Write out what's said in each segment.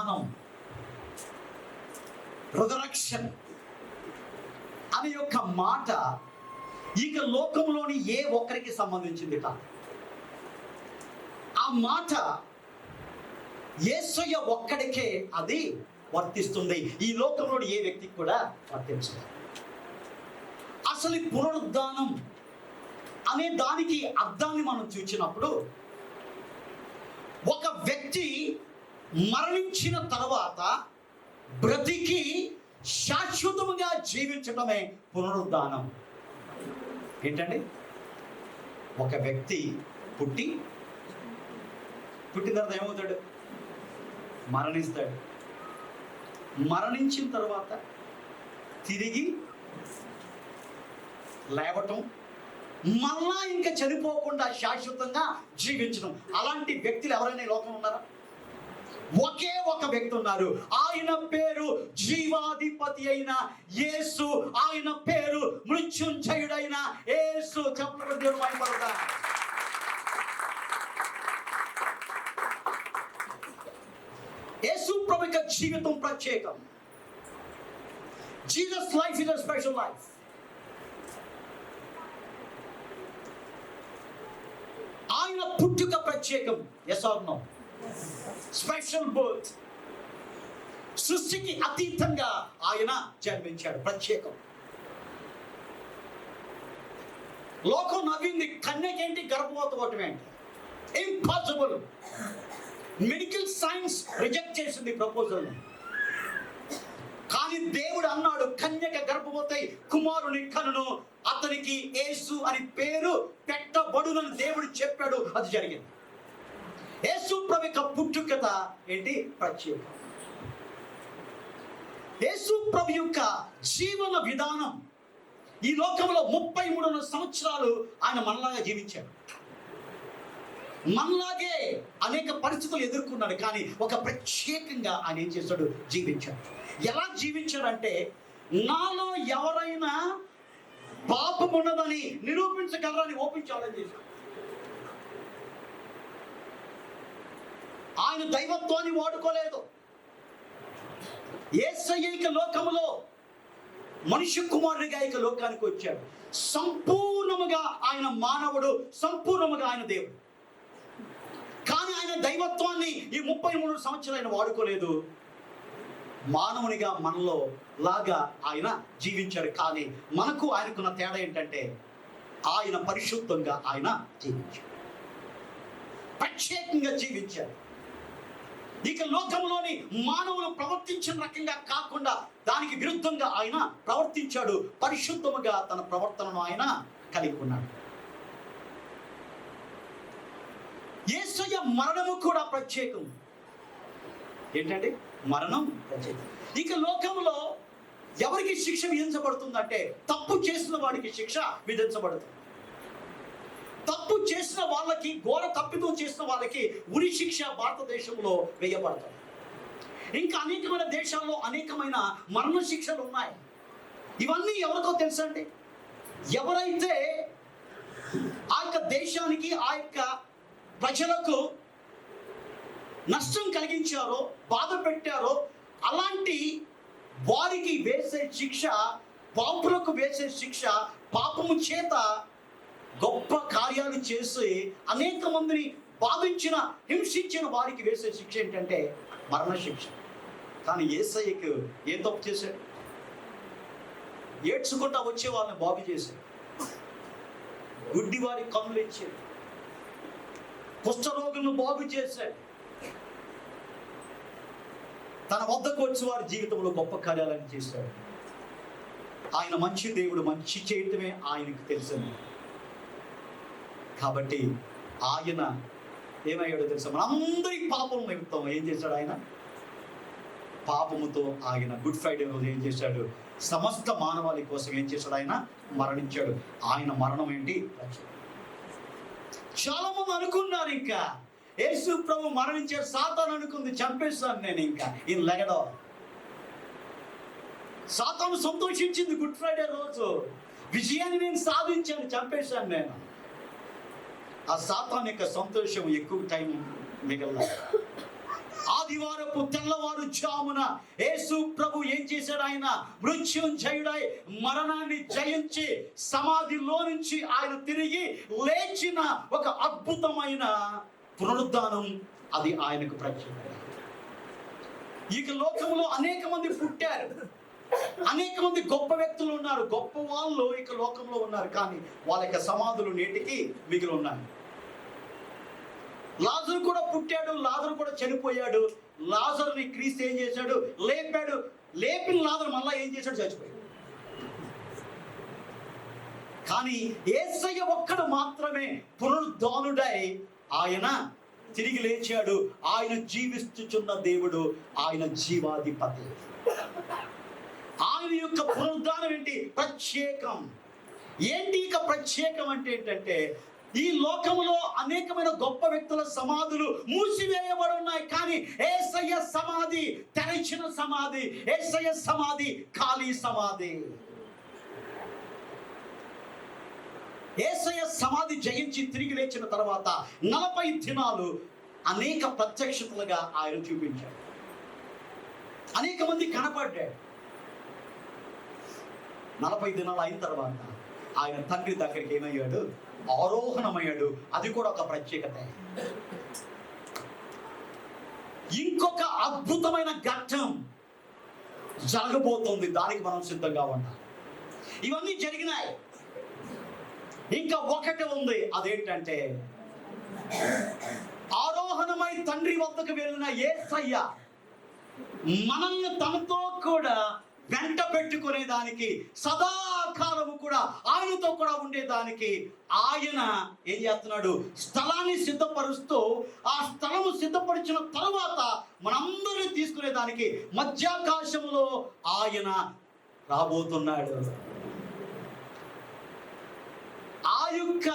పునరుద్ధానం, రిజరెక్షన్ అనే యొక్క మాట ఇక లోకంలోని ఏ ఒక్కరికి సంబంధించింది కాదు. ఆ మాట యేసయ్య ఒక్కడికే అది వర్తిస్తుంది. ఈ లోకంలోని ఏ వ్యక్తికి కూడా వర్తించదు. అసలు ఈ పునరుద్ధానం అనే దానికి అర్థాన్ని మనం చూసినప్పుడు, ఒక వ్యక్తి మరణించిన తర్వాత బ్రతికి శాశ్వతముగా జీవించడమే పునరుద్ధానం. ఏంటండి? ఒక వ్యక్తి పుట్టిన తర్వాత ఏమవుతాడు? మరణిస్తాడు. మరణించిన తర్వాత తిరిగి లేవటం, మళ్ళా ఇంకా చనిపోకుండా శాశ్వతంగా జీవించడం. అలాంటి వ్యక్తులు ఎవరైనా ఈ లోకంలో ఉన్నారా? ఒకే ఒక వ్యక్తి ఉన్నారు. ఆయన పేరు జీవాధిపతి అయిన యేసు. ఆయన పేరు మృత్యుంజయుడైన యేసు. చెప్పండి, దేవుడు మహిమపడతా. యేసు ప్రభు యొక్క జీవితం ప్రత్యేకం. Jesus life is a special life. ఆయన పుట్టుక ప్రత్యేకం. Yes or no? Special birth. సృష్టికి అతీతంగా ఆయన జన్మించాడు. ప్రత్యేకం. లోకం నవ్వింది. కన్యకేంటి గర్భవతి అవటం ఏంటి? ఇంపాసిబుల్. మెడికల్ సైన్స్ రిజెక్ట్ చేసింది ప్రపోజల్. కానీ దేవుడు అన్నాడు, కన్యక గర్భవతి కుమారుని కనును, అతనికి యేసు అని పేరు పెట్టబడునని దేవుడు చెప్పాడు. అది జరిగింది. యేసు ప్రభు యొక్క పుట్టుకత ఏంటి? ప్రత్యేకం. యేసు ప్రభు యొక్క జీవన విధానం, ఈ లోకంలో 33 సంవత్సరాలు ఆయన మనలాగా జీవించాడు. మనలాగే అనేక పరిస్థితులు ఎదుర్కొన్నాడు. కానీ ఒక ప్రత్యేకంగా ఆయన ఏం చేశాడు? జీవించాడు. ఎలా జీవించాడంటే, నాలో ఎవరైనా పాపం ఉన్నదని నిరూపించగలరని ఓపించాలని చేశాడు. ఆయన దైవత్వాన్ని వాడుకోలేదు. యేసయ్య ఇక లోకములో మనుష్య కుమారుడిగా ఇక లోకానికి వచ్చాడు. సంపూర్ణముగా ఆయన మానవుడు, సంపూర్ణముగా ఆయన దేవుడు. కానీ ఆయన దైవత్వాన్ని ఈ 33 సంవత్సరాలు ఆయన వాడుకోలేదు. మానవునిగా మనలో లాగా ఆయన జీవించాడు. కానీ మనకు ఆయనకున్న తేడా ఏంటంటే, ఆయన పరిశుద్ధంగా ఆయన జీవించాడు. ప్రత్యేకంగా జీవించాడు. ఇక లోకంలోని మానవులు ప్రవర్తించిన రకంగా కాకుండా దానికి విరుద్ధంగా ఆయన ప్రవర్తించాడు. పరిశుద్ధముగా తన ప్రవర్తనను ఆయన కలిగి ఉన్నాడు. యేసయ్య మరణము కూడా ప్రత్యేకం. ఏంటంటే మరణం ప్రత్యేకం. ఇక లోకంలో ఎవరికి శిక్ష విధించబడుతుందంటే, తప్పు చేసిన వాడికి శిక్ష విధించబడుతుంది. తప్పు చేసిన వాళ్ళకి, ఘోర తప్పిదం చేసిన వాళ్ళకి ఉరి శిక్ష భారతదేశంలో వేయబడతాయి. ఇంకా అనేకమైన దేశాల్లో అనేకమైన మరణ శిక్షలు ఉన్నాయి. ఇవన్నీ ఎవరికో తెలుసండి? ఎవరైతే ఆ యొక్క దేశానికి, ఆ యొక్క ప్రజలకు నష్టం కలిగించారో, బాధ పెట్టారో, అలాంటి వారికి వేసే శిక్ష, పాపులకు వేసే శిక్ష, పాపము చేత గొప్ప కార్యాలు చేసి అనేక మందిని బాధించిన, హింసించిన వారికి వేసే శిక్ష ఏంటంటే మరణ శిక్ష. కానీ యేసయ్యకు ఏం తప్పు చేశాడు? ఏడ్చుకుంటా వచ్చే వాళ్ళని బాగు చేశాడు. గుడ్డి వారి కన్నులు ఇచ్చాడు. కుష్ఠరోగులను బాగు చేశాడు. తన వద్దకు వచ్చి వారి జీవితంలో గొప్ప కార్యాలను చేశాడు. ఆయన మంచి దేవుడు. మంచి చేయటమే ఆయనకు తెలిసింది. కాబట్టి ఆయన ఏమయ్యాడో తెలుసా? మనందరి పాపం నిమిత్తం ఏం చేశాడు? ఆయన పాపముతో ఆయన గుడ్ ఫ్రైడే రోజు ఏం చేశాడు? సమస్త మానవాళి కోసం ఏం చేశాడు? ఆయన మరణించాడు. ఆయన మరణం ఏంటి? చాలా మంది అనుకున్నారు, ఇంకా యేసు ప్రభు మరణించాడు, సాతాను అనుకుంది చంపేస్తాను నేను, ఇంకా ఈయన లెగడో. సాతాను సంతోషించింది గుడ్ ఫ్రైడే రోజు, విజయాన్ని నేను సాధించాను, చంపేశాను నేను. ఆ సాతాను యొక్క సంతోషం ఎక్కువ టైం మిగలదు. ఆదివారపు తెల్లవారు జామున యేసు ప్రభు ఏం చేశాడు? ఆయన మృత్యుంజయుడై మరణాన్ని జయించి సమాధిలో నుంచి ఆయన తిరిగి లేచిన ఒక అద్భుతమైన పునరుద్ధానం, అది ఆయనకు ప్రత్యేకత. ఇక లోకంలో అనేక మంది పుట్టారు, అనేక మంది గొప్ప వ్యక్తులు ఉన్నారు, గొప్ప వాళ్ళు ఇక లోకంలో ఉన్నారు, కానీ వాళ్ళ యొక్క సమాధులు నేటికి మిగిలి ఉన్నాయి. లాజరు కూడా పుట్టాడు, లాజరు కూడా చనిపోయాడు. లాజరుని క్రీస్తు ఏం చేశాడు? లేపాడు. లేపిన లాజరు మళ్ళా ఏం చేశాడు? చచ్చిపోయాడు. కానీ యేసయ్య ఒక్కడు మాత్రమే పునరుద్ధానుడై ఆయన తిరిగి లేచాడు. ఆయన జీవిస్తున్న దేవుడు, ఆయన జీవాధిపతి. ఆయన యొక్క పునరుద్ధానం ఏంటి? ప్రత్యేకం. ఏంటి ఇక ప్రత్యేకం అంటే ఏంటంటే, ఈ లోకంలో అనేకమైన గొప్ప వ్యక్తుల సమాధులు మూసివేయబడి ఉన్నాయి, కానీ యేసయ్య సమాధి తెరిచిన సమాధి, యేసయ్య సమాధి ఖాళీ సమాధి. యేసయ్య సమాధి జయించి తిరిగి లేచిన తర్వాత 40 దినాలు అనేక ప్రత్యక్షతలుగా ఆయన చూపించాడు. అనేక మంది కనపడ్డాడు. 40 దినాలు అయిన తర్వాత ఆయన తండ్రి దగ్గరికి ఏమయ్యాడు? ఆరోహణమయ్యాడు. అది కూడా ఒక ప్రత్యేకత. ఇంకొక అద్భుతమైన ఘట్టం జరగబోతోంది, దానికి మనం సిద్ధంగా ఉండాలి. ఇవన్నీ జరిగినాయి. ఇంకా ఒకటి ఉంది, అదేంటంటే ఆరోహణమై తండ్రి వద్దకు వెళ్ళిన యేసయ్య మనల్ని తనతో కూడా వెంట పెట్టుకునేదానికి, సదాకాలము కూడా ఆయనతో కూడా ఉండేదానికి ఆయన ఏం చేస్తున్నాడు? స్థలాన్ని సిద్ధపరుస్తూ, ఆ స్థలము సిద్ధపరిచిన తర్వాత మనందరినీ తీసుకునేదానికి మధ్యాకాశంలో ఆయన రాబోతున్నాడు. ఆ యొక్క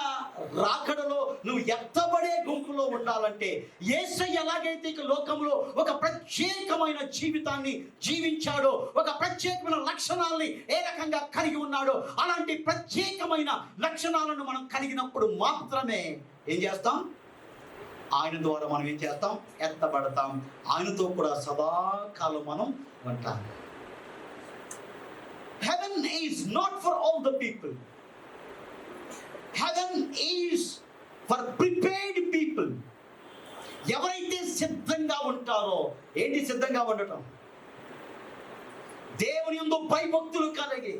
రాకడలో నువ్వు ఎత్తబడే గుంపులో ఉండాలంటే, యేసయ్య ఎలాగైతే ఇక లోకంలో ఒక ప్రత్యేకమైన జీవితాన్ని జీవించాడో, ఒక ప్రత్యేకమైన లక్షణాలని ఏ రకంగా కలిగి ఉన్నాడో, అలాంటి ప్రత్యేకమైన లక్షణాలను మనం కలిగినప్పుడు మాత్రమే ఏం చేస్తాం? ఆయన ద్వారా మనం ఏం చేస్తాం? ఎత్తబడతాం. ఆయనతో కూడా సదాకాలం మనం ఉంటాం. Heaven is not for all the people. Heaven is for prepared people. ఎవరైతే సిద్ధంగా ఉంటారో. ఏంటి సిద్ధంగా ఉండటం? దేవుని యందు భయభక్తులు కలిగి,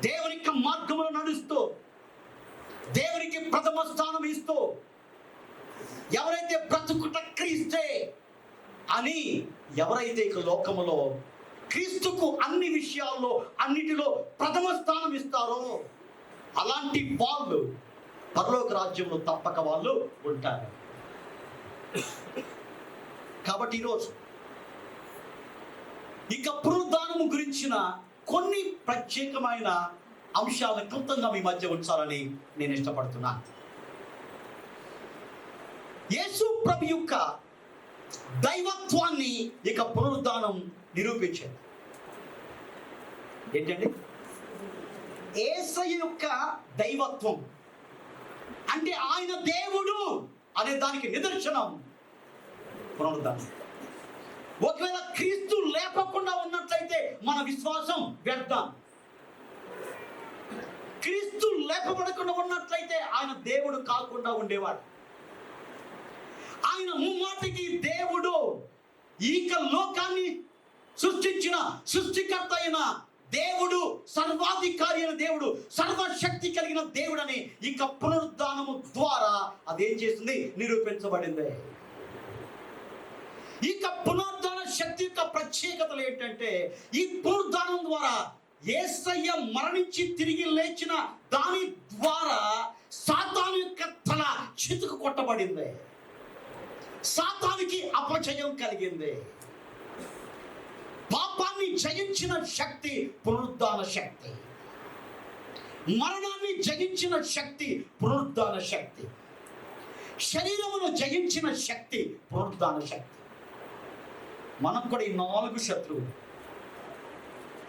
దేవుని యొక్క మార్గంలో నడుస్తూ, దేవునికి ప్రథమ స్థానం ఇస్తూ, ఎవరైతే బ్రతుకుట క్రీస్తే అని ఎవరైతే ఇక లోకములో క్రీస్తుకు అన్ని విషయాల్లో అన్నిటిలో ప్రథమ స్థానం ఇస్తారో, అలాంటి వాళ్ళు పరలోక రాజ్యంలో తప్పక వాళ్ళు ఉంటారు. కాబట్టి ఈరోజు ఇక పునరుద్ధానము గురించిన కొన్ని ప్రత్యేకమైన అంశాలను క్లుప్తంగా మీ మధ్య ఉంచాలని నేను ఇష్టపడుతున్నాను. యేసు ప్రభు యొక్క దైవత్వాన్ని ఇక పునరుద్ధానం నిరూపించాడు. ఏంటండి? యేసయ్య యొక్క దైవత్వం అంటే ఆయన దేవుడు అనే దానికి నిదర్శనం పునరుద్ధానం. ఒకవేళ క్రీస్తు లేపకుండా ఉన్నట్లయితే మన విశ్వాసం వ్యర్థం. క్రీస్తు లేపబడకుండా ఉన్నట్లయితే ఆయన దేవుడు కాకుండా ఉండేవాడు. ఆయన ముమ్మాటికి దేవుడు. ఈక లోకాన్ని సృష్టించిన సృష్టికర్త అయిన దేవుడు, సర్వాధికారి అయిన దేవుడు, సర్వశక్తి కలిగిన దేవుడని ఇక పునరుద్ధానము ద్వారా అదేం చేస్తుంది? నిరూపించబడింది. ఇక పునరుద్ధాన శక్తి యొక్క ప్రత్యేకతలు ఏంటంటే, ఈ పునరుద్ధానం ద్వారా యేసయ్య మరణించి తిరిగి లేచిన దాని ద్వారా సాతాను యొక్క తల చితుకు కొట్టబడింది. సాతానికి అపజయం కలిగింది. పాపాన్ని జయించిన శక్తి పునరుద్ధాన శక్తి. మరణాన్ని జయించిన శక్తి పునరుద్ధాన శక్తి. శరీరమును జయించిన శక్తి పునరుద్ధాన శక్తి. మనం కూడా ఈ 4 శత్రువులు.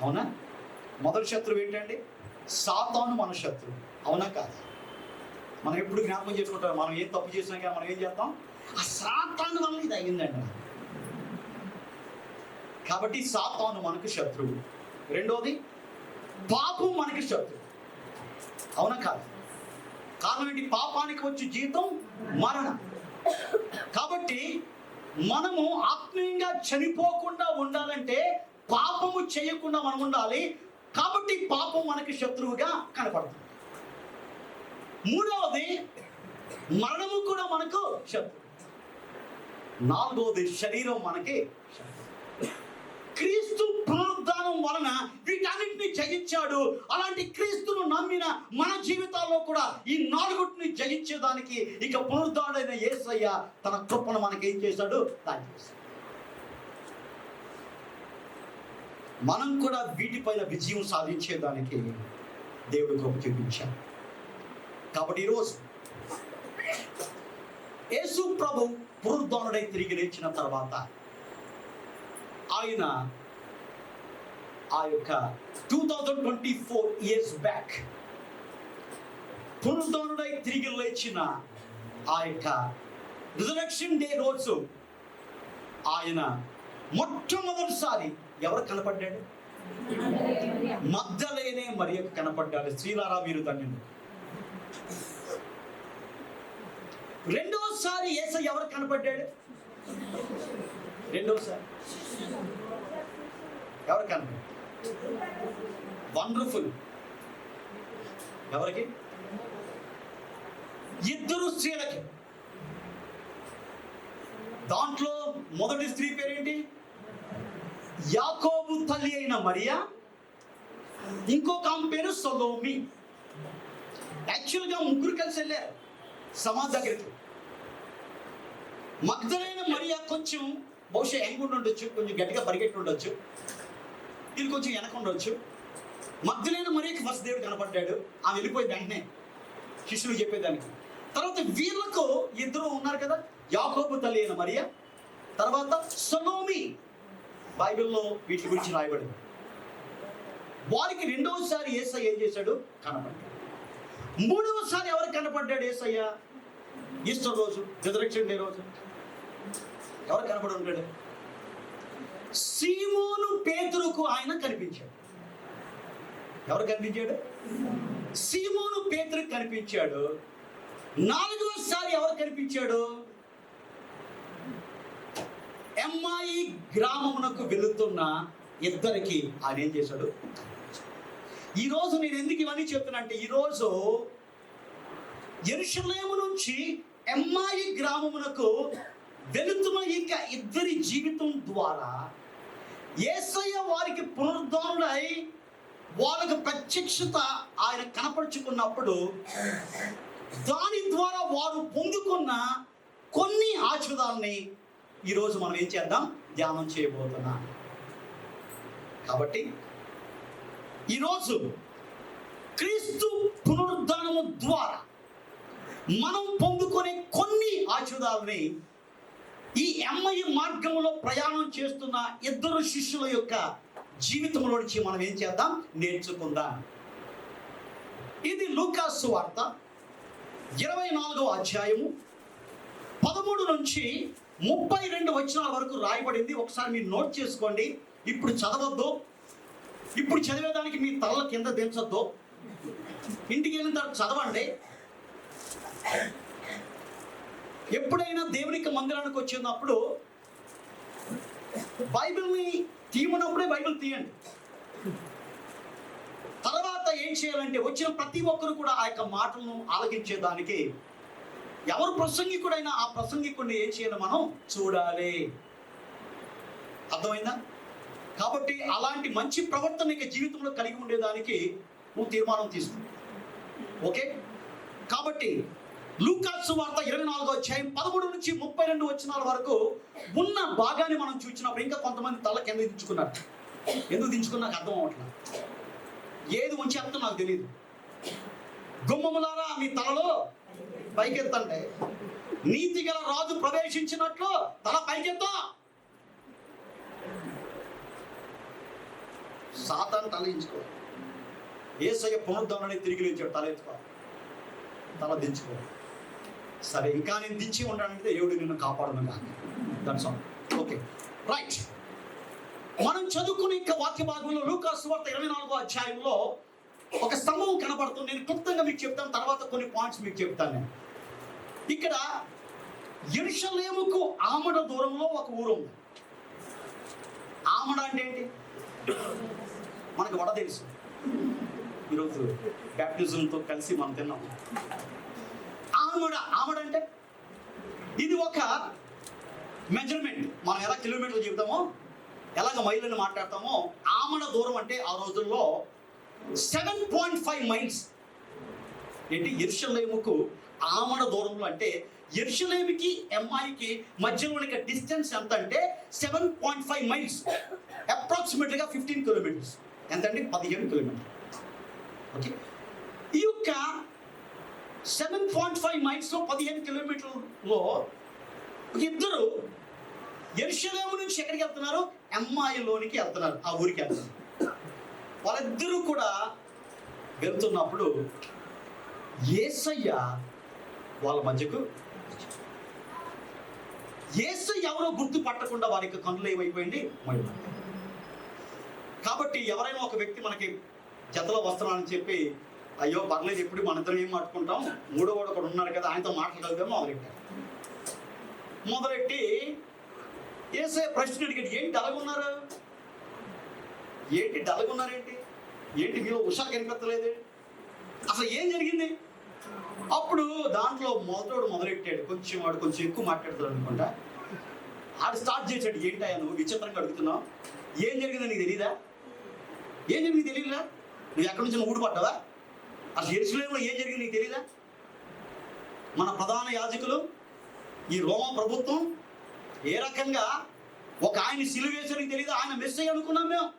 అవునా? మొదటి శత్రువు ఏంటండి? సాతాను మన శత్రువు. అవునా కాదు? మనం ఎప్పుడు జ్ఞాపకం చేసుకుంటాం, మనం ఏం తప్పు చేసినా కానీ మనం ఏం చేస్తాం? ఆ సాతాను వల్ల ఇది అయ్యిందండి. కాబట్టి సాతాను మనకు శత్రువు. రెండోది, పాపం మనకి శత్రువు. అవునా కాదు? కారణం ఏంటి? పాపానికి వచ్చే జీతం మరణం. కాబట్టి మనము ఆత్మీయంగా చనిపోకుండా ఉండాలంటే పాపము చేయకుండా మనం ఉండాలి. కాబట్టి పాపం మనకి శత్రువుగా కనపడుతుంది. మూడవది, మరణము కూడా మనకు శత్రువు. నాలుగవది, శరీరం మనకి శత్రువు. క్రీస్తు పునరుద్ధానం వలన వీటన్నిటిని జయించాడు. అలాంటి క్రీస్తును నమ్మిన మన జీవితాల్లో కూడా ఈ నాలుగుటిని జయించేదానికి ఇక పునరుద్ధానుడైన యేసయ్య తన కృపను మనకి ఏం చేశాడు? దాన్ని చేశాడు. మనం కూడా వీటిపైన విజయం సాధించేదానికి దేవుడు కృప చూపించాడు. కాబట్టి ఈరోజు యేసు ప్రభు పునరుద్ధానుడై తిరిగి లేచిన తర్వాత ఆయన ఆ యొక్క 2024 ఇయర్స్ బ్యాక్ పునరుద్ధానుడై తిరిగి లేచిన ఆ యొక్క రిజరెక్షన్ డే రోజు ఆయన మొట్టమొదటిసారి ఎవరు కనపడ్డాడు? మగ్దలేనే మరియకు కనపడ్డాడు. స్త్రీలారా మీరు ధన్యులు. రెండోసారి యేసయ్య ఎవరు కనపడ్డాడు? రెండోసారి ఎవరు కనపడ్డాడు? వండర్ఫుల్. ఎవరికి? ఇద్దరు స్త్రీలకి. దాంట్లో మొదటి స్త్రీ పేరేంటి? యాకోబు తల్లి అయిన మరియా. ఇంకొక ఆమె పేరు సొలోమి. యాక్చువల్గా ముగ్గురు కలిసి వెళ్ళారు సమాధి దగ్గరికి. మగ్దలైన మరియా కొంచెం బహుశా యంగ్ ఉండొచ్చు, కొంచెం గట్టిగా పరిగెట్టి ఉండొచ్చు, వీళ్ళు కొంచెం వెనక ఉండొచ్చు. మగ్దలైన మరియకి ఫస్ట్ దేవుడు కనపడ్డాడు. ఆమె వెళ్ళిపోయి వెంటనే శిష్యులు చెప్పేదానికి. తర్వాత వీళ్ళకు ఇద్దరు ఉన్నారు కదా, యాకోబు తల్లి అయిన మరియా, తర్వాత సొలోమి. బైబిల్లో వీటి గురించి రాయబడింది. వారికి రెండవసారి యేసయ్య ఏం చేశాడు? కనపడ్డాడు. మూడవసారి ఎవరు కనపడ్డాడు యేసయ్య? ఈస్టర్ రోజు, రిజరెక్షన్ డే రోజు ఎవరు కనపడి ఉంటాడు? సీమోను పేతురుకు ఆయన కనిపించాడు. ఎవరు కనిపించాడు? సీమోను పేతురుకు కనిపించాడు. నాలుగవసారి ఎవరు కనిపించాడు? ఎమ్మాయి గ్రామమునకు వెళుతున్న ఇద్దరికి ఆయన ఏం చేశాడు? ఈరోజు నేను ఎందుకు ఇవన్నీ చెప్తున్నా అంటే, ఈరోజు యెరూషలేము నుంచి ఎమ్మాయి గ్రామమునకు వెళుతున్న ఇక ఇద్దరి జీవితం ద్వారా యేసయ్య వారికి పునరుద్ధానుడై వాళ్ళకు ప్రత్యక్షత ఆయన కనపరుచుకున్నప్పుడు దాని ద్వారా వారు పొందుకున్న కొన్ని ఆశీర్వాదాలని ఈరోజు మనం ఏం చేద్దాం? ధ్యానం చేయబోతున్నాం. కాబట్టి ఈరోజు క్రీస్తు పునరుద్ధానము ద్వారా మనం పొందుకునే కొన్ని ఆశీర్వాదాలని ఈ ఎమ్మయి మార్గంలో ప్రయాణం చేస్తున్న ఇద్దరు శిష్యుల యొక్క జీవితంలో నుంచి మనం ఏం చేద్దాం? నేర్చుకుందాం. ఇది లూకా సువార్త 24వ అధ్యాయము 13 నుంచి 32 వచనాల వరకు రాయబడింది. ఒకసారి మీరు నోట్ చేసుకోండి. ఇప్పుడు చదవద్దు, ఇప్పుడు చదివేదానికి మీ తలల కింద దించొద్దు. ఇంటికి వెళ్ళిన తర్వాత చదవండి. ఎప్పుడైనా దేవునికి మందిరానికి వచ్చినప్పుడు బైబిల్ని తీయమన్నప్పుడే బైబిల్ తీయండి. తర్వాత ఏం చేయాలంటే, వచ్చిన ప్రతి ఒక్కరు కూడా ఆ యొక్క మాటలను ఆలకించేదానికి ఎవరు ప్రసంగికుడైనా ఆ ప్రసంగికుడిని ఏం చేయాలి? మనం చూడాలి. అర్థమైందా? కాబట్టి అలాంటి మంచి ప్రవర్తన ఇక జీవితంలో కలిగి ఉండేదానికి నువ్వు తీర్మానం తీసుకో. ఓకే? కాబట్టి లూకా సువార్త 24వ అధ్యాయం 13 నుంచి 32 వచనాల వరకు ఉన్న భాగాన్ని మనం చూసినప్పుడు ఇంకా కొంతమంది తల కింద దించుకున్నారు. ఎందుకు దించుకున్నా అర్థం అవ్వట్లేదు. ఏది ఉంచి అంత నాకు తెలియదు. గుమ్మములారా మీ తలలో పైకెత్తండి, నీతి గల రాజు ప్రవేశించినట్లు తల పైకెత్త. సాతాను తల దించుకో. యేసయ్య పునరుద్ధానుడై తిరిగి లేచాడు. తల ఎత్తుకో, తల దించుకో. సరే, ఇంకా నేను దించి ఉంటానంటే దేవుడు నిన్ను కాపాడును కాక. That's all. Okay, right. మనం చదువుకునే వాక్య భాగంలో లూకాసు వార్త 24వ అధ్యాయంలో ఒక స్తంభం కనబడుతుంది. నేను క్లుప్తంగా మీకు చెప్తాను, తర్వాత కొన్ని పాయింట్స్ మీకు చెప్తాను. నేను ఇక్కడ యెరూషలేముకు ఆమడ దూరంలో ఒక ఊరు ఉంది. ఆమడ అంటే ఏంటి? మనకు వడ తెలుసు, ఈరోజు బ్యాప్టిజంతో కలిసి మనం తిన్నాం. ఆమడ అంటే ఇది ఒక మెజర్మెంట్. మనం ఎలా కిలోమీటర్లు చెబుతామో, ఎలాగ మైళ్ళని మాట్లాడతామో, ఆమడ దూరం అంటే ఆ రోజుల్లో 7.5 మైల్స్. ఏంటి? యెరూషలేముకు ఆమడ దూరంలో అంటే యెరూషలేముకి ఎంఐకి మధ్యలో డిస్టెన్స్ ఎంత అంటే 7.5 మైల్స్, అప్రాక్సిమేట్గా 15 కిలోమీటర్స్. ఎంత అండి? 15 కిలోమీటర్లు. ఓకే, ఈ యొక్క 7.5 మైల్స్లో 15 కిలోమీటర్లో ఇద్దరు యెరూషలేము నుంచి ఎక్కడికి వెళ్తున్నారు? ఎంఐలోనికి వెళ్తున్నారు, ఆ ఊరికి వెళ్తున్నారు. వాళ్ళిద్దరూ కూడా వెళ్తున్నప్పుడు యేసయ్య వాళ్ళ మధ్యకు, యేసయ్య ఎవరో గుర్తుపట్టకుండా వారికి కన్నులు ఏమైపోయింది? మైలు. కాబట్టి ఎవరైనా ఒక వ్యక్తి మనకి జతలో వస్తున్నాడని చెప్పి, అయ్యో పర్లేదు, ఎప్పుడు మన ఇద్దరం ఏం మాట్లాడుకుంటాం, మూడో వాడు ఒకడు ఉన్నారు కదా, ఆయనతో మాట్లాడగలిగాము మొదలెట్టి యేసయ్య ప్రశ్న అడిగాడు, ఏంటి డలగున్నారు? ఏంటి డలగున్నారేంటి? ఏంటి మీలో ఉషా కనిపెత్తలేదు? అసలు ఏం జరిగింది? అప్పుడు దాంట్లో మొదలెట్టాడు, వాడు కొంచెం ఎక్కువ మాట్లాడుతాడు అనుకుంటా. ఆడు స్టార్ట్ చేశాడు, ఏంటయ్యా నువ్వు విచిత్రంగా అడుగుతున్నావు? ఏం జరిగిందో నీకు తెలీదా? ఏం జరిగింది తెలియదా? నువ్వు ఎక్కడి నుంచి ఊడిపడ్డావా? అసలు యెరూషలేములో ఏం జరిగింది నీకు తెలీదా? మన ప్రధాన యాజకులు, ఈ రోమా ప్రభుత్వం ఏ రకంగా ఒక ఆయన సిలువేశారో తెలియదు. ఆయన మెస్సయ్య అనుకున్నాం మేము,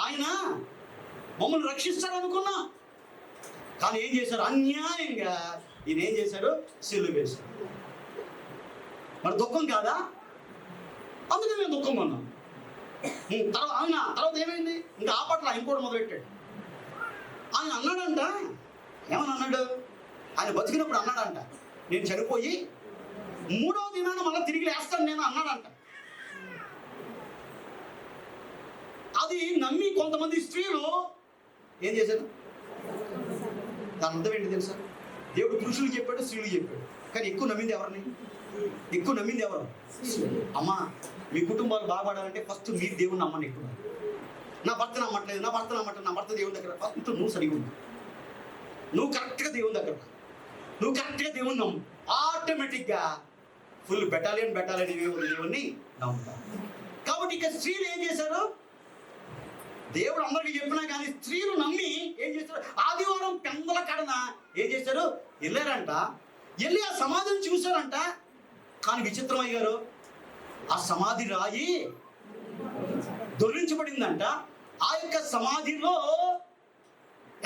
ఆయన మమ్మల్ని రక్షిస్తాడు అనుకున్నాం. కానీ ఏం చేశారు? అన్యాయంగా ఈయన ఏం చేశారు? సిలువేశారు. మరి దుఃఖం కాదా? అందుకే మేము దుఃఖంగా ఉన్నాం. తర్వాత ఏమైంది? ఇంకా ఆ పట్ల ఇంకోటి మొదలెట్టాడు. ఆయన అన్నాడంట, ఏమని అన్నాడు? ఆయన బతికినప్పుడు అన్నాడంట, నేను చనిపోయి 3వ దినాన మళ్ళీ తిరిగి లేస్తాను నేను అన్నాడంట. అది నమ్మి కొంతమంది స్త్రీలు ఏం చేశారు? దాని అర్థం ఏంటి తెలుసా? దేవుడు పురుషులు చెప్పాడు, స్త్రీలు చెప్పాడు, కానీ ఎక్కువ నమ్మింది ఎవరిని? ఎక్కువ నమ్మింది ఎవరు? అమ్మా, మీ కుటుంబాలు బాగుపడాలంటే ఫస్ట్ మీరు దేవుని నమ్మని. ఎక్కువ నా భర్త నమ్మట్లేదు, నా భర్త దేవుని దగ్గర. ఫస్ట్ నువ్వు సరిగా ఉంది, నువ్వు కరెక్ట్గా దేవుని దగ్గర, నువ్వు కరెక్ట్గా దేవుని నమ్ము, ఆటోమేటిక్గా ఫుల్ బెటాలియన్ దేవుణ్ణి నమ్ముతావు. కాబట్టి ఇక స్త్రీలు ఏం చేశారు? దేవుడు అందరికీ చెప్పినా కానీ స్త్రీలు నమ్మి ఏం చేశారు? ఆదివారం పెందల కడన ఏం చేశారు? వెళ్ళారంట. వెళ్ళి ఆ సమాధిని చూశారంట. కానీ విచిత్రం అయ్యారు, ఆ సమాధి రాయి దొర్లించబడిందంట. ఆ యొక్క సమాధిలో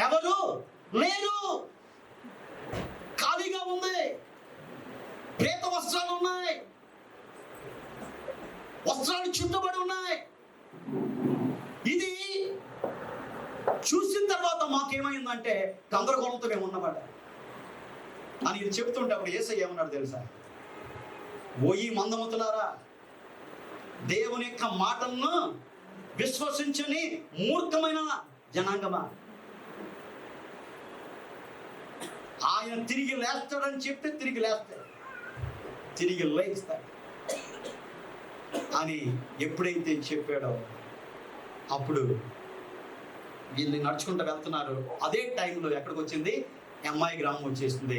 ఎవరు లేరు, ఖాళీగా ఉంది. ప్రేత వస్త్రాలు ఉన్నాయి, వస్త్రాలు చుట్టబడి ఉన్నాయి. ఇది చూసిన తర్వాత మాకేమైందంటే గందరగోళంతో మేము ఉన్నమాట అని ఇది చెప్తుంటే అప్పుడు యేసయ్య ఏమన్నాడు తెలుసా? ఓ ఈ మందమతులారా, దేవుని యొక్క మాటలను విశ్వసించని మూర్ఖమైన జనాంగమా, ఆయన తిరిగి లేస్తాడని చెప్తే తిరిగి లేస్తాడు, తిరిగి లేస్తాడు అని ఎప్పుడైతే చెప్పాడో అప్పుడు వీళ్ళు నడుచుకుంటూ వెళ్తున్నారు. అదే టైంలో ఎక్కడికి వచ్చింది? ఎంఐ గ్రామం వచ్చేసింది.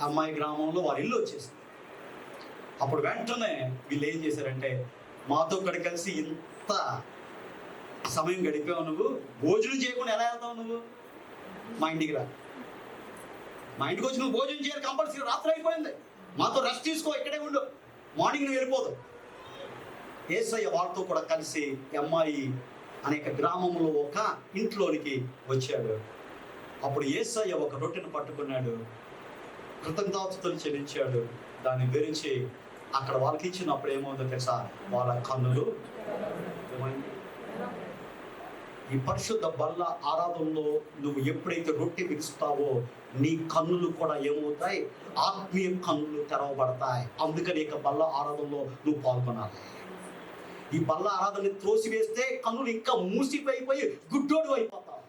ఎంఐ గ్రామంలో వారి ఇల్లు వచ్చేసింది. అప్పుడు వెంటనే వీళ్ళు ఏం చేశారంటే, మాతో ఇక్కడ కలిసి ఇంత సమయం గడిపావు, నువ్వు భోజనం చేయకుండా ఎలా వెళ్తావు? నువ్వు మా ఇంటికి రా, మా ఇంటికి వచ్చి నువ్వు భోజనం చేయాలి కంపల్సరీ. రాత్రి అయిపోయింది, మాతో రెస్ట్ తీసుకో, ఇక్కడే ఉండు, మార్నింగ్ నువ్వు వెళ్ళిపోదు. యేసయ్య వాళ్ళతో కూడా కలిసి ఎంఐ అనేక గ్రామంలో ఒక ఇంట్లోనికి వచ్చాడు. అప్పుడు యేసయ్య ఒక రొట్టెను పట్టుకున్నాడు, కృతజ్ఞతాస్తుతులు చెల్లించాడు, దాన్ని విరిచి అక్కడ వాళ్ళకి ఇచ్చినప్పుడు ఏమవుతుందో తెలుసా? వాళ్ళ కన్నులు ఏమైంది? ఈ పరిశుద్ధ బల్ల ఆరాధనలో నువ్వు ఎప్పుడైతే రొట్టె విరుస్తావో నీ కన్నులు కూడా ఏమవుతాయి? ఆత్మీయ కన్నులు తెరవబడతాయి. అందుకని ఇక బల్ల ఆరాధనలో నువ్వు పాల్గొనాలి. ఈ బల్ల ఆరాధనని త్రోసివేస్తే కన్నులు ఇంకా మూసిపోయిపోయి గుడ్డోడు అయిపోతావు.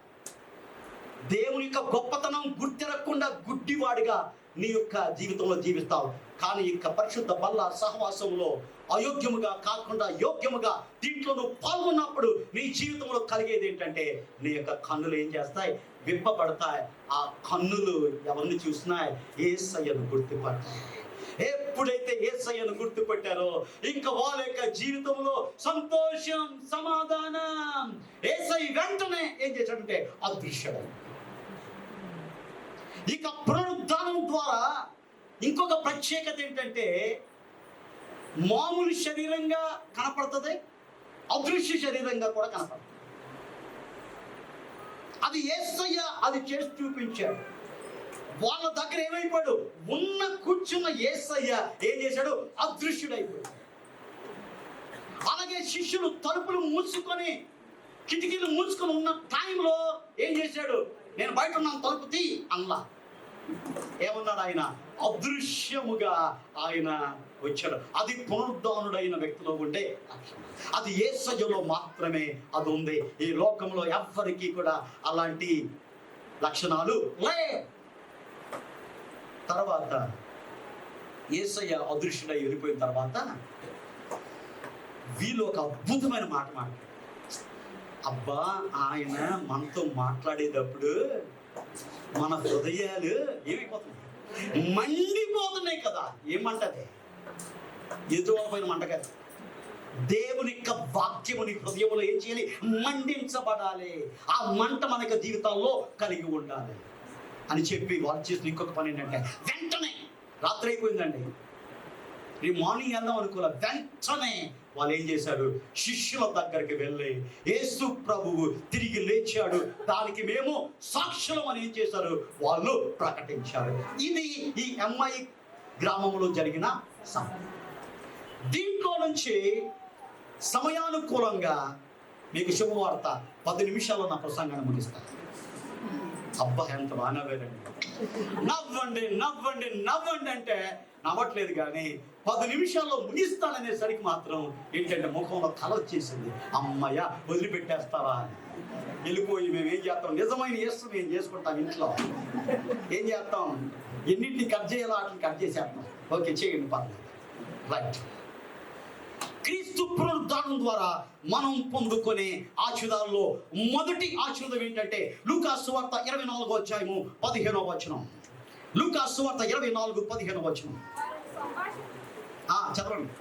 దేవుని యొక్క గొప్పతనం గుర్తిరగకుండా గుడ్డివాడిగా నీ యొక్క జీవితంలో జీవిస్తావు. కానీ ఇక పరిశుద్ధ బల్ల సహవాసంలో అయోగ్యముగా కాకుండా యోగ్యముగా దీంట్లో నువ్వు పాల్గొన్నప్పుడు నీ జీవితంలో కలిగేది ఏంటంటే నీ యొక్క కన్నులు ఏం చేస్తాయి? విప్పబడతాయి. ఆ కన్నులు ఎవరిని చూసినాయి? యేసయ్యను గుర్తుపడతాయి. ఎప్పుడైతే యేసయ్యను గుర్తుపెట్టారో ఇంకా వాళ్ళ యొక్క జీవితంలో సంతోషం, సమాధానం. యేసయ్య వెంటనే ఏం చేశాడంటే అదృశ్యుడు. ఇక పునరుద్ధానం ద్వారా ఇంకొక ప్రత్యేకత ఏంటంటే మామూలు శరీరంగా కనపడుతుంది, అదృశ్య శరీరంగా కూడా కనపడుతుంది. అది యేసయ్య అది చేసి చూపించాడు. వాళ్ళ దగ్గర ఏమైపోయాడు? ఉన్న కూర్చున్న యేసయ్య ఏం చేశాడు? అదృశ్యుడైపోయాడు. అలాగే శిష్యులు తలుపులు మూసుకొని కిటికీలు మూసుకొని ఉన్న టైంలో ఏం చేశాడు? నేను బయట ఉన్నాను, తలుపు తీ అన్లా. ఏమన్నాడు ఆయన? అదృశ్యముగా ఆయన వచ్చాడు. అది పునరుద్ధానుడైన వ్యక్తిలో ఉండే లక్షణం. అది యేసయ్యలో మాత్రమే అది ఉంది. ఈ లోకంలో ఎవ్వరికీ కూడా అలాంటి లక్షణాలు లే. తర్వాత యేసయ్య అదృశ్యుడై వెళ్ళిపోయిన తర్వాత వీళ్ళు ఒక అద్భుతమైన మాట మాట్లాడారు. అబ్బా, ఆయన మనతో మాట్లాడేటప్పుడు మన హృదయాలు ఏమైపోతున్నాయి? మండిపోతున్నాయి కదా. ఏమంటది? ఎదురుపైన మంట కదా. దేవుని యొక్క వాక్యము నీ హృదయంలో ఏం చేయాలి? మండించబడాలి. ఆ మంట మన యొక్క జీవితాల్లో కలిగి ఉండాలి అని చెప్పి వాళ్ళు చేసిన ఇంకొక పని ఏంటంటే వెంటనే రాత్రి అయిపోయిందండి, ఈ మార్నింగ్ వెళ్దాం అనుకోలే. వెంటనే వాళ్ళు ఏం చేశారు? శిష్యుల దగ్గరికి వెళ్ళి యేసు ప్రభువు తిరిగి లేచాడు, దానికి మేము సాక్షులం అని ఏం చేశారు? వాళ్ళు ప్రకటించారు. ఇది ఈ ఎంఐ గ్రామంలో జరిగిన సంఘటన. దీంట్లో నుంచి సమయానుకూలంగా మీకు శుభవార్త 10 నిమిషాల్లో నా ప్రసంగాన్ని ముగిస్తాను. అబ్బా, ఎంత బాగా నవ్వారండి. నవ్వండి నవ్వండి నవ్వండి అంటే నవ్వట్లేదు, కానీ 10 నిమిషాల్లో ముగిస్తాననేసరికి మాత్రం ఏంటంటే ముఖంలో కల వచ్చేసింది. అమ్మయ్య, వదిలిపెట్టేస్తావా? వెళ్ళిపోయి మేము ఏం చేస్తాం? నిజమైన యేసు మేము చేసుకుంటాం. ఇంట్లో ఏం చేస్తాం? ఎన్నింటిని కట్ చేయాలో వాటిని కట్ చేసేస్తాం. ఓకే, చేయండి, పర్లేదు, రైట్. క్రీస్తు పునరుద్ధానం ద్వారా మనం పొందుకునే ఆశీర్వాదాల్లో మొదటి ఆశీర్వాదం ఏంటంటే లూకాసు సువార్త 24వ అధ్యాయము 15వ వచనం. లూకాసు సువార్త 24:15వ వచనం. చదవండి.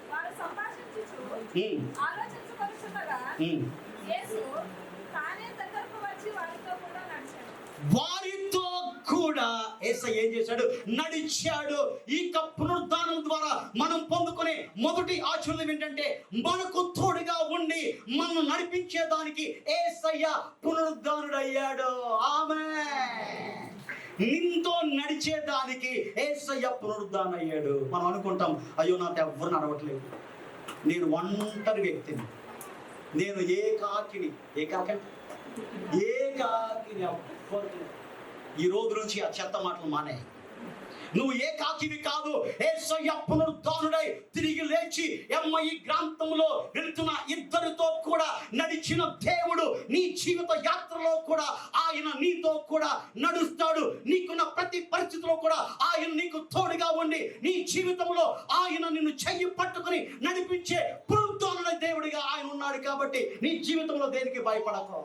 వారితో కూడా యేసయ్య ఏం చేశాడు? నడిచాడు. ఈ పునరుద్ధానం ద్వారా మనం పొందుకునే మొదటి ఆశీర్వాదం ఏంటంటే మనకు తోడుగా ఉండి మనం నడిపించేదానికి యేసయ్య పునరుద్ధానుడయ్యాడు. ఆమేన్. నింతో నడిచేదానికి యేసయ్య పునరుద్ధానం అయ్యాడు. మనం అనుకుంటాం, అయ్యో నాతో ఎవ్వరు నడవట్లేదు, నేను ఒంటరి వ్యక్తిని, నేను ఏకాకిని. ఏకాకిని ఈ రోజు నుంచి ఆ చెత్త మాటలు మానే. నువ్వు ఏకాకివి కాదు. యేసయ్య పునరుద్ధానుడై తిరిగి లేచి ఎంఐ గ్రాంతంలో వెళ్తున్న ఇద్దరితో కూడా నడిచిన దేవుడు నీ జీవిత యాత్రలో కూడా ఆయన నీతో కూడా నడుస్తాడు. నీకున్న ప్రతి పరిస్థితిలో కూడా ఆయన నీకు తోడుగా ఉండి నీ జీవితంలో ఆయన నిన్ను చెయ్యి పట్టుకుని నడిపించే పునరుద్ధానుడై దేవుడిగా ఆయన ఉన్నాడు. కాబట్టి నీ జీవితంలో దేనికి భయపడకు.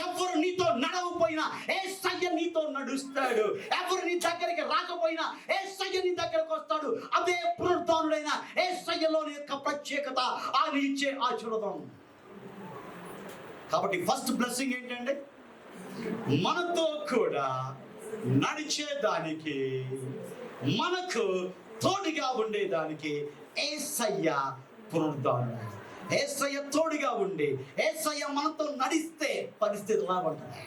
ఎవరు నీతో నడవపోయినా యేసయ్య నీతో నడుస్తాడు. ఎవరు నీ దగ్గరికి రాకపోయినా యేసయ్య నీ దగ్గరకు వస్తాడు. అదే పునరుద్ధానుడైన యేసయ్యలోని యొక్క ప్రత్యేకత, ఆయన ఇచ్చే ఆశీర్వాదం. కాబట్టి ఫస్ట్ బ్లెస్సింగ్ ఏంటంటే మనతో కూడా నడిచేదానికి, మనకు తోడుగా ఉండేదానికి యేసయ్య పునరుద్ధానుడు. యేసయ్య తోడుగా ఉండి యేసయ్య మనతో నడిస్తే పరిస్థితి ఎలాగుంటుంది?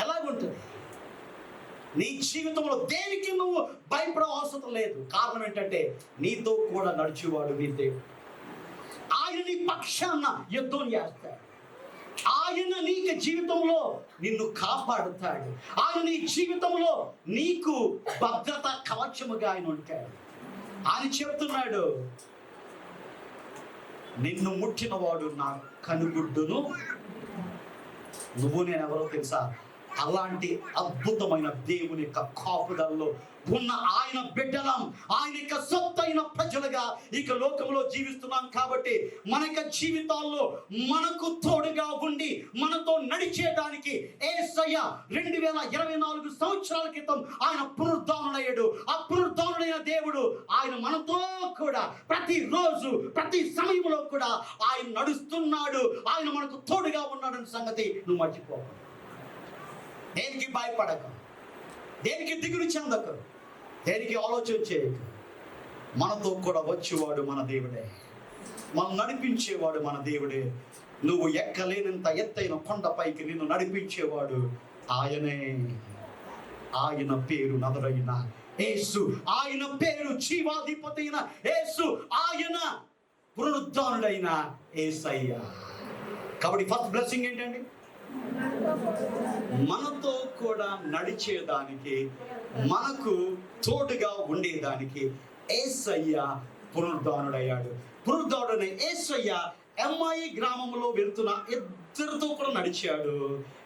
ఎలాగుంటుంది? నీ జీవితంలో దేనికి నువ్వు భయపడే అవసరం లేదు. కారణం ఏంటంటే నీతో కూడా నడిచేవాడు నీ దేవుడు. ఆయన నీ పక్షాన యుద్ధం చేస్తాడు. ఆయన నీకు జీవితంలో నిన్ను కాపాడుతాడు. ఆయన నీ జీవితంలో నీకు భద్రత కవచముగా ఆయన ఉంటాడు. ఆయన చెప్తున్నాడు, నిన్ను ముట్టిన వాడు నా కనుగుడ్డును. నువ్వు నేను ఎవరో తెలుసా? అలాంటి అద్భుతమైన దేవుని యొక్క కాపుదలలో ఉన్న ఆయన బిడ్డలం, ఆయన యొక్క సొత్తైన ప్రజలుగా ఇక లోకంలో జీవిస్తున్నాం. కాబట్టి మన యొక్క జీవితాల్లో మనకు తోడుగా ఉండి మనతో నడిచేయడానికి యేసయ్య 2024 సంవత్సరాల క్రితం ఆయన పునరుద్ధానుడయ్యాడు. ఆ పునరుద్ధానుడైన దేవుడు ఆయన మనతో కూడా ప్రతిరోజు ప్రతి సమయంలో కూడా ఆయన నడుస్తున్నాడు. ఆయన మనకు తోడుగా ఉన్నాడని సంగతి నువ్వు మర్చిపోకు. దేనికి భయపడక, దేనికి దిగులు చెందకు, దేనికి ఆలోచన చేయకు. మనతో కూడా వచ్చేవాడు మన దేవుడే, మనం నడిపించేవాడు మన దేవుడే. నువ్వు ఎక్కలేనంత ఎత్తైన కొండపైకి నిన్ను నడిపించేవాడు ఆయనే. ఆయన పేరు నదురైన యేసు, ఆయన పేరు జీవాధిపతి అయిన యేసు, ఆయన పునరుద్ధానుడైన యేసయ్య. కాబట్టి ఫస్ట్ బ్లెస్సింగ్ ఏంటండి? మనతో కూడా నడిచేదానికి, మనకు తోడుగా ఉండేదానికి యేసయ్య పునరుద్ధానుడయ్యాడు. పునరుద్ధానుడైన యేసయ్య ఎమ్మాయి గ్రామంలో వెళ్తున్న ఇద్దరితో కూడా నడిచాడు.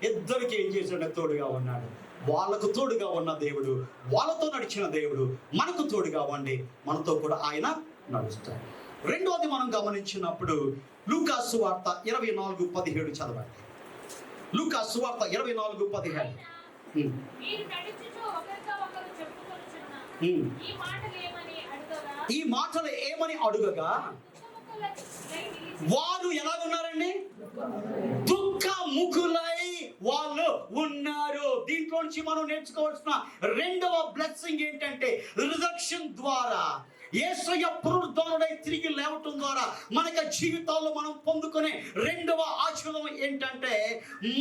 ఇద్దరికి ఏం చేశాడు? తోడుగా ఉన్నాడు. వాళ్ళకు తోడుగా ఉన్న దేవుడు, వాళ్ళతో నడిచిన దేవుడు మనకు తోడుగా ఉండి మనతో కూడా ఆయన నడుస్తాడు. రెండోది మనం గమనించినప్పుడు లూకా సువార్త 24:17 చదవండి. లూకా సువార్త 24:17. ఈ మాటలు ఏమని అడుగగా వారు ఎలాగున్నారండి? దుఃఖముఖులై వాళ్ళు ఉన్నారు. దీంట్లో నుంచి మనం నేర్చుకోవాల్సిన రెండవ బ్లెస్సింగ్ ఏంటంటే, రిజరెక్షన్ ద్వారా, యేసయ్య పునరుద్ధానుడై తిరిగి లేవటం ద్వారా మన జీవితాల్లో మనం పొందుకునే రెండవ ఆశీర్వాదం ఏంటంటే,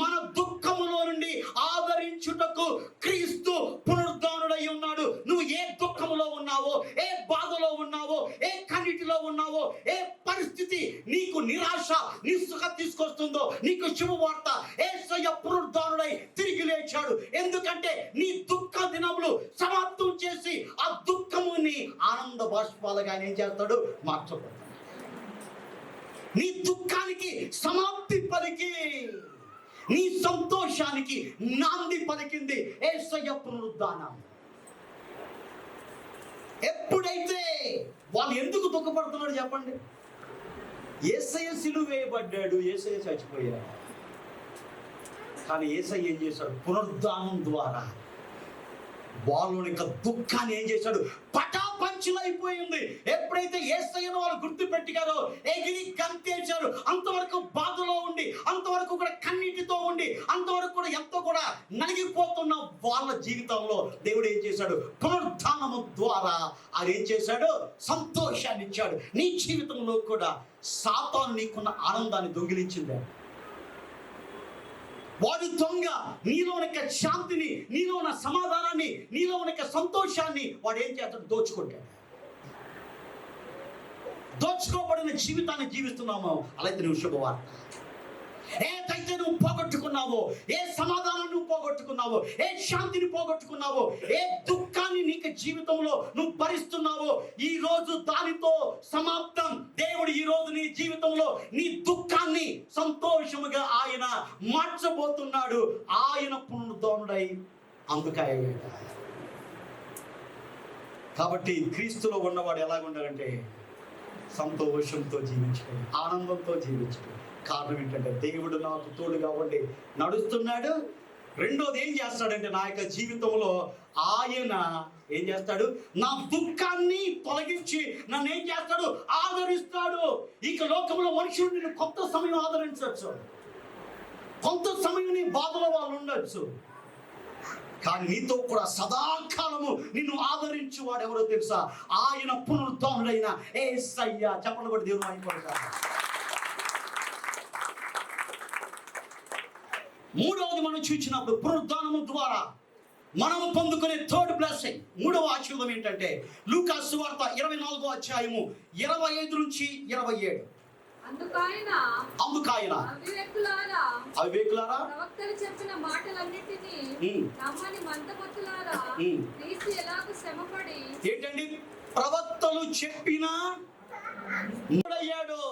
మన దుఃఖములో నుండి ఆదరించుటకు క్రీస్తు పునరుద్ధానుడై ఉన్నాడు. నువ్వు ఏ దుఃఖములో ఉన్నావో, ఏ బాధలో ఉన్నావో, ఏ కన్నిటిలో ఉన్నావో, ఏ పరిస్థితి నీకు నిరాశ నిస్సుఖ తీసుకొస్తుందో, నీకు శుభవార్త, యేసయ్య పునరుద్ధానుడై తిరిగి లేచాడు. ఎందుకంటే నీ దుఃఖ దినములు సమాప్తం చేసి ఆ దుఃఖముని ఆనంద బాష్పాలుగా ఆయన ఏం చేస్తాడు? మార్చబోతాడు. నీ దుఃఖానికి సమాప్తి పలికి, నీ సంతోషానికి నాంది పలికింది యేసయ్య పునరుద్ధానం. ఎప్పుడైతే వాళ్ళు ఎందుకు దుఃఖపడుతున్నాడు చెప్పండి? యేసయ్య సిలువ వేయబడ్డాడు, యేసయ్య చచ్చిపోయాడు. కానీ యేసయ్య ఏం చేశాడు? పునరుద్ధానం ద్వారా వాళ్ళని యొక్క దుఃఖాన్ని ఏం చేశాడు? పటాపంచులైపోయింది. ఎప్పుడైతే యేసయ్యను వాళ్ళు గుర్తు పెట్టారో, ఎగిరి గంతేశారు. అంతవరకు బాధలో ఉండి, అంతవరకు కూడా కన్నీటితో ఉండి, అంతవరకు కూడా ఎంతో కూడా నలిగిపోతున్న వాళ్ళ జీవితంలో దేవుడు ఏం చేశాడు? పునరుద్ధానము ద్వారా ఆయన ఏం చేశాడు? సంతోషాన్ని ఇచ్చాడు. నీ జీవితంలో కూడా సాతాను నీకున్న ఆనందాన్ని దొంగిలించింది. వాడు దొంగ నీలో ఉన్న శాంతిని, నీలో ఉన్న సమాధానాన్ని, నీలో ఉన్న సంతోషాన్ని వాడు ఏం చేస్తాడు? దోచుకుంటాడు. దోచుకోబడిన జీవితాన్ని జీవిస్తున్నామో అలాగే నువ్వు శుభవార్త. ఏదైతే నువ్వు పోగొట్టుకున్నావో, ఏ సమాధానాన్ని నువ్వు పోగొట్టుకున్నావో, ఏ శాంతిని పోగొట్టుకున్నావో, ఏ దుఃఖాన్ని నీకు జీవితంలో నువ్వు భరిస్తున్నావో, ఈ రోజు దానితో సమాప్తం. దేవుడు ఈ రోజు నీ జీవితంలో నీ దుఃఖాన్ని సంతోషముగా ఆయన మార్చబోతున్నాడు. ఆయన పునరుద్ధానుడై అందుకయ్యాడు. కాబట్టి క్రీస్తులో ఉన్నవాడు ఎలాగుండాలంటే సంతోషంతో జీవించడం, ఆనందంతో జీవించడం. కారణం ఏంటంటే దేవుడు నాకు తోడుగా ఉండి నడుస్తున్నాడు. రెండోది ఏం చేస్తాడంటే, నా యొక్క జీవితంలో ఆయన ఏం చేస్తాడు? నా దుఃఖాన్ని తొలగించి నన్ను ఏం చేస్తాడు? ఆదరిస్తాడు. ఇక లోకంలో మనుషులు నిన్ను కొంత సమయం ఆదరించవచ్చు, కొంత సమయం నీ బాధలో వాళ్ళు ఉండొచ్చు. కానీ నీతో కూడా సదాకాలము నిన్ను ఆదరించు వాడు ఎవరో తెలుసా? ఆయన పునరుద్ధానుడైన యేసయ్య. చెప్పండి కూడా దేవుడు అయిపోతాడు. మూడవది మనం చూసినప్పుడు పునరుద్ధానము ద్వారా మనము పొందుకునే థర్డ్ బ్లెస్సింగ్, మూడవ ఆశీర్వాదం ఏంటంటే, లూకా సువార్త 24వ అధ్యాయము 25 నుంచి 27. అందుకాయన అవివేకులారా, ప్రవక్తలు చెప్పిన మాటలన్నిటినీ నమ్మని మందమతులారా, క్రీస్తు ఎలాగూ శ్రమపడి. ఏంటండి? ప్రవక్తలు చెప్పిన అయ్యాడు.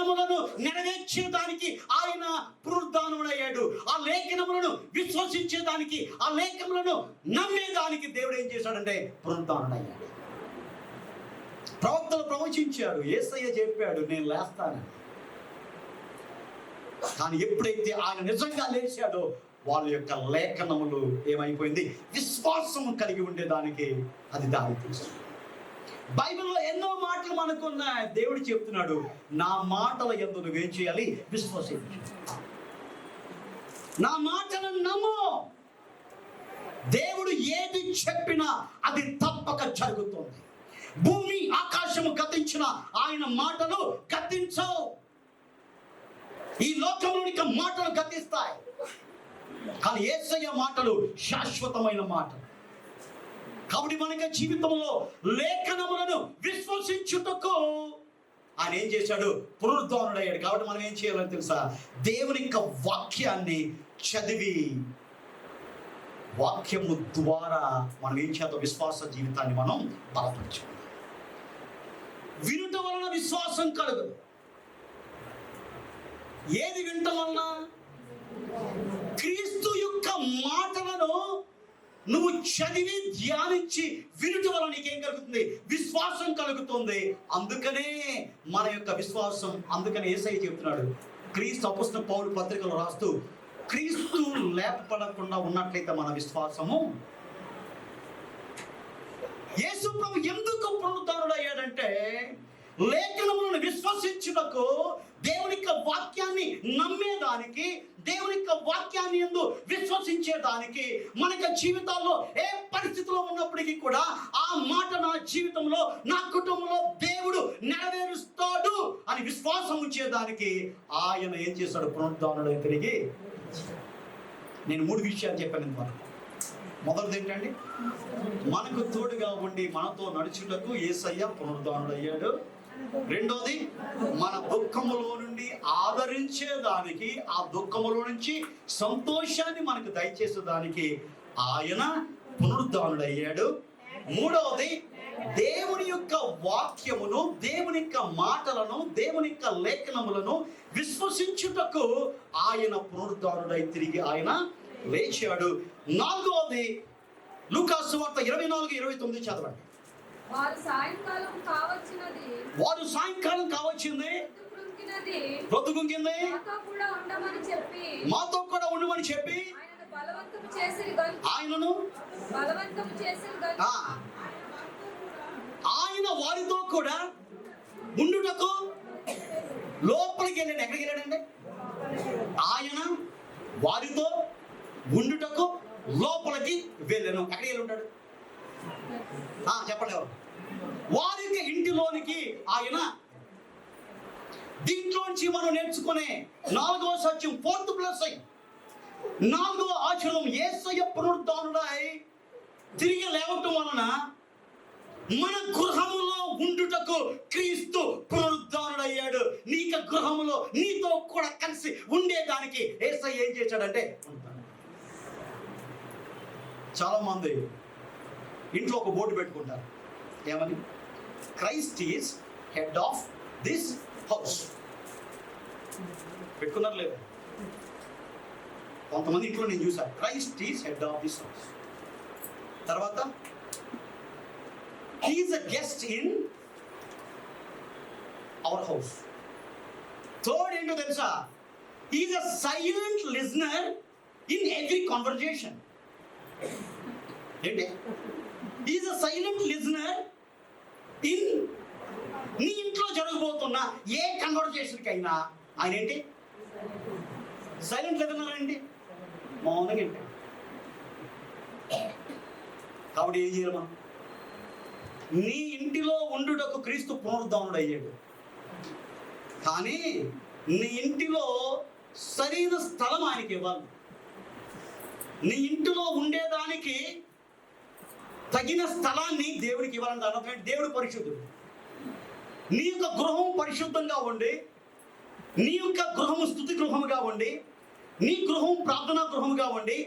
లేఖనములను నెరవేర్చేదానికి ఆయన పునరుద్ధానుడయ్యాడు. ఆ లేఖనములను విశ్వసించేదానికి, ఆ లేఖనములను నమ్మేదానికి దేవుడు ఏం చేశాడంటే పునరుద్ధానుడయ్యాడు. ప్రవక్తలు ప్రవచించారు, యేసయ్య చెప్పాడు నేను లేస్తానని. కానీ ఎప్పుడైతే ఆయన నిజంగా లేచాడో వాళ్ళ యొక్క లేఖనములు ఏమైపోయింది, విశ్వాసము కలిగి ఉండేదానికి అది దారి తీస్తుంది. బైబిల్లో ఎన్నో మాటలు మనకున్నాయి. దేవుడు చెప్తున్నాడు, నా మాటల యందు నువ్వేం చేయాలి, విశ్వసించు, నా మాటలను నమ్ము. దేవుడు ఏది చెప్పినా అది తప్పక జరుగుతుంది. భూమి ఆకాశము గతించిన ఆయన మాటలు గతించవు. ఈ లోకంలోని మాటలు గతిస్తాయి, కానీ యేసయ్య మాటలు శాశ్వతమైన మాటలు. కాబట్టి మనకి జీవితంలో లేఖనములను విశ్వసించుటకు ఆయన ఏం చేశాడు, పునరుద్ధానుడయ్యాడు. కాబట్టి మనం ఏం చేయాలని తెలుసా, దేవుని యొక్క వాక్యాన్ని చదివి వాక్యము ద్వారా మనం ఏం చేద్దాం, విశ్వాస జీవితాన్ని మనం బలపరచుకుందాం. వినుట వలన విశ్వాసం కలుగదు. ఏది వినటం వలన? క్రీస్తు యొక్క మాటలను నువ్వు చదివి ధ్యానించి వినుట వలన నీకేం కలుగుతుంది, విశ్వాసం కలుగుతుంది. అందుకనే మన యొక్క విశ్వాసం, అందుకనే యేసయ్య చెప్తున్నాడు, క్రీస్తు అపొస్తలుడైన పౌలు పత్రికలు రాస్తూ, క్రీస్తు లేపపడకుండా ఉన్నట్లయితే మన విశ్వాసము. యేసు ప్రభు ఎందుకు పునరుద్ధానుడయ్యాడంటే లేఖనములను విశ్వసించుటకు, దేవుని యొక్క వాక్యాన్ని నమ్మేదానికి, దేవుని యొక్క వాక్యాన్ని యందు విశ్వసించేదానికి. మన జీవితాల్లో ఏ పరిస్థితిలో ఉన్నప్పటికీ కూడా ఆ మాట నా జీవితంలో, నా కుటుంబంలో దేవుడు నెరవేరుస్తాడు అని విశ్వాసం ఉంచేదానికి ఆయన ఏం చేశాడు, పునరుద్ధానుడై తిరిగి. నేను 3 విషయాలు చెప్పాను ఇంతవరకు. మొదటిది ఏంటండి, మనకు తోడుగా ఉండి మనతో నడుచుటకు యేసయ్య పునరుద్ధానుడయ్యాడు. రెండోది, మన దుఃఖములో నుండి ఆదరించేదానికి, ఆ దుఃఖములో నుంచి సంతోషాన్ని మనకు దయచేసేదానికి ఆయన పునరుద్ధానుడయ్యాడు. మూడవది, దేవుని యొక్క వాక్యమును, దేవుని యొక్క మాటలను, దేవుని యొక్క లేఖనములను విశ్వసించుటకు ఆయన పునరుద్ధానుడై తిరిగి ఆయన లేచాడు. నాలుగవది, లూకాసు వార్త 24:29 చదవండి. వారు సాయంకాలం కావచ్చింది, బ్రతుకుంకింది, మాతో కూడా ఉండమని చెప్పి ఆయనను ఆయన వారితో కూడా ఉండుటకు లోపలికి వెళ్ళండి. ఎక్కడికి వెళ్ళాడండి? ఆయన వారితో ఉండుటకు లోపలికి వెళ్ళాను. ఎక్కడికి వెళ్ళి ఉంటాడు? చెప్పండి ఎవరు? వారి ఇంటిలోనికి ఆయన. దీంట్లోంచి మనం నేర్చుకునే 4వ సత్యం, 4th blessing, 4వ ఆచరణం, యేసయ్య పునరుద్ధానుడై తిరిగి లేవటం వలన మన గృహములో ఉండుటకు క్రీస్తు పునరుద్ధానుడయ్యాడు. నీక గృహములో నీతో కూడా కలిసి ఉండేదానికి యేసయ్య ఏం చేశాడంటే, చాలా మంది ఇంట్లో ఒక బోర్డు పెట్టుకుంటారు, ఏమని? Christ is head of this house. పెట్టుకున్నారు లేదు? కొంతమంది ఇంట్లో నేను చూసాను, Christ is head of this house. తర్వాత he is a guest in our house. Third ఏంటో తెలుసా? he is a silent listener in every conversation. ఏంటి? he is a silent listener in నీ ఇంట్లో జరగబోతున్న ఏ కన్వర్జేషన్కి అయినా ఆయన ఏంటి? సైలెంట్ లిజనర్ అండి, మౌనంగా ఏంటి. కాబట్టి ఏం చేయాలి మనం? నీ ఇంటిలో ఉండుటకు క్రీస్తు పునరుద్ధానుడు అయ్యాడు. కానీ నీ ఇంటిలో సరైన స్థలం ఆయనకి ఇవ్వాలి. నీ ఇంటిలో ఉండేదానికి తగిన స్థలాన్ని దేవుడికి ఇవ్వాలని అర్థం. దేవుడు పరిశుద్ధుడు. నీ యొక్క గృహం పరిశుద్ధంగా ఉండి, నీ యొక్క గృహము స్తుతి గృహముగా ఉండి, నీ గృహం ప్రార్థనా గృహముగా ఉండి,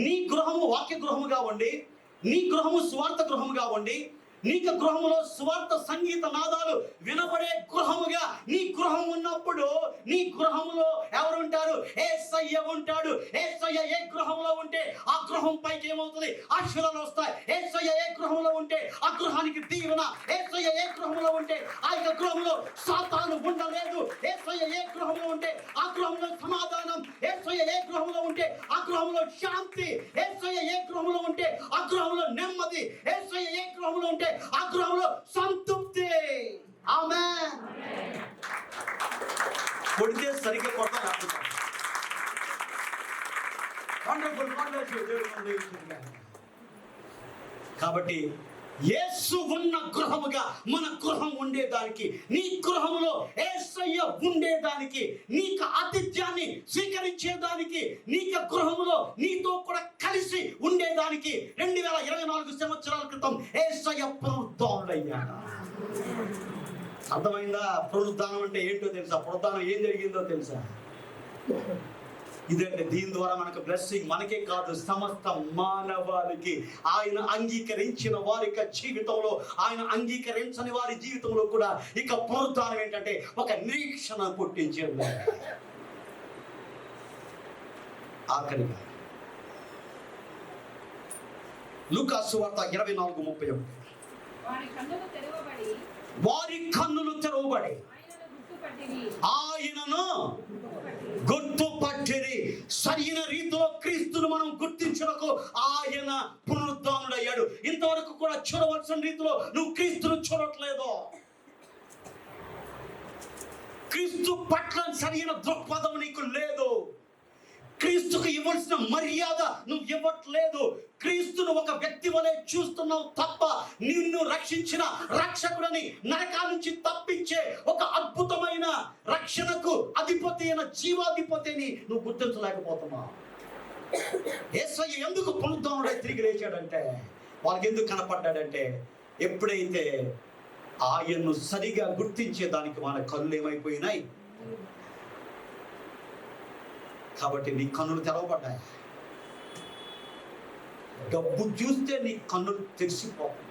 నీ గృహము వాక్య గృహముగా ఉండి, నీ గృహము స్వార్థ గృహముగా ఉండి, నీకు గృహములో స్వార్థ సంగీత నాదాలు వినబడే గృహముగా నీ గృహం ఉన్నప్పుడు నీ గృహములో ఎవరు ఉంటారు? యేసయ్య ఉంటాడు. యేసయ్య ఏ గృహంలో ఉంటే ఆ గృహం పైకి ఏమవుతుంది? ఆశీర్వాదాలు వస్తాయి. యేసయ్య ఏ గృహంలో ఉంటే ఆ గృహానికి దీవెన. యేసయ్య ఏ గృహంలో ఉంటే ఆ యొక్క గృహంలో సాతాను ఉండలేదు. యేసయ్య ఏ గృహంలో ఉంటే ఆ గృహంలో సమాధానం. యేసయ్య ఏ గృహంలో ఉంటే ఆ గృహంలో శాంతి. యేసయ్య ఏ గృహంలో ఉంటే ఆ గృహంలో నెమ్మది. యేసయ్య ఏ గృహంలో ఉంటే ఆ గృహంలో సంతృప్తి. ఆమేన్. కొడితే సరిగ్గా కొడతారు. కాబట్టి యేసు ఉన్న గృహముగా మన గృహం ఉండేదానికి, నీ గృహములో యేసయ్య ఉండేదానికి, నీకు ఆతిథ్యాన్ని స్వీకరించేదానికి, నీకు గృహములో నీతో కూడా కలిసి ఉండేదానికి 2024 సంవత్సరాల క్రితం యేసయ్య పునరుద్ధానుడయ్యాడు. అర్థమైందా? పునరుద్ధానం అంటే ఏంటో తెలుసా? పునరుద్ధానం ఏం జరిగిందో తెలుసా? ఇదండి. దీని ద్వారా మనకు బ్లెస్సింగ్, మనకే కాదు సమస్త మానవాళికి. ఆయన అంగీకరించిన వారి జీవితంలో, ఆయన అంగీకరించని వారి జీవితంలో కూడా ఇక పునరుద్ధానం ఏంటంటే ఒక నిరీక్షణ పుట్టించేది. ఆఖరిగా లూకా సువార్త 24:31. వారి కన్నులు తెరవబడి ఆయనను గుర్తుపట్టిరి. సరైన రీతిలో క్రీస్తును మనం గుర్తించడానికి ఆయన పునరుద్ధానుడయ్యాడు. ఇంతవరకు కూడా చూడవలసిన రీతిలో నువ్వు క్రీస్తును చూడట్లేదు. క్రీస్తు పట్ల సరైన దృక్పథం నీకు లేదు. క్రీస్తుకు ఇవ్వాల్సిన మర్యాద నువ్వు ఇవ్వట్లేదు. క్రీస్తును ఒక వ్యక్తి వలె చూస్తున్నావు తప్ప నిన్ను రక్షించిన రక్షకుడని, నరకాల నుంచి తప్పించే ఒక అద్భుతమైన రక్షణకు అధిపతి అయిన జీవాధిపతిని నువ్వు గుర్తించలేకపోతున్నావు. యేసయ్య ఎందుకు పునరుద్ధానుడై తిరిగి లేచాడంటే, వాళ్ళకి ఎందుకు కనపడ్డాడంటే, ఎప్పుడైతే ఆయన్ను సరిగా గుర్తించే దానికి మన కళ్ళు ఏమైపోయినాయి. కాబట్టి నీ కన్నులు తెరవబడ్డాయి. డబ్బు చూస్తే నీ కన్నులు తెరిచిపోతాయి.